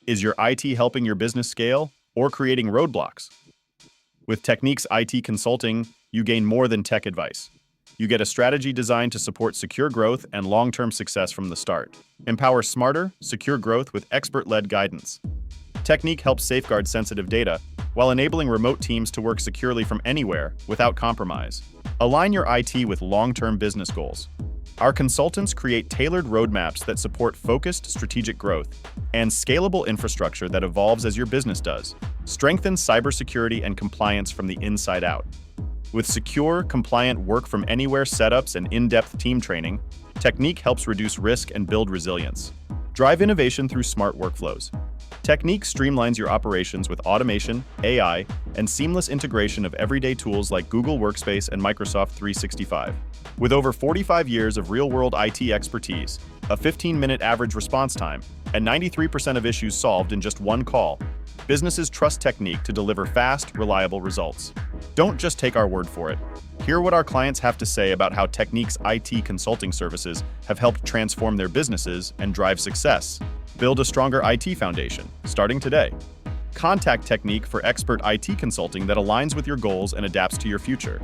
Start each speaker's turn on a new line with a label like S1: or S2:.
S1: Is your IT helping your business scale or creating roadblocks? With Technique's IT consulting, you gain more than tech advice. You get a strategy designed to support secure growth and long-term success from the start. Empower smarter, secure growth with expert-led guidance. Technique helps safeguard sensitive data while enabling remote teams to work securely from anywhere without compromise. Align your IT with long-term business goals. Our consultants create tailored roadmaps that support focused strategic growth and scalable infrastructure that evolves as your business does. Strengthen cybersecurity and compliance from the inside out. With secure, compliant work-from-anywhere setups and in-depth team training, Technique helps reduce risk and build resilience. Drive innovation through smart workflows. Technique streamlines your operations with automation, AI, and seamless integration of everyday tools like Google Workspace and Microsoft 365. With over 45 years of real-world IT expertise, a 15-minute average response time, and 93% of issues solved in just one call, businesses trust Technique to deliver fast, reliable results. Don't just take our word for it. Hear what our clients have to say about how Technique's IT consulting services have helped transform their businesses and drive success. Build a stronger IT foundation, starting today. Contact Technique for expert IT consulting that aligns with your goals and adapts to your future.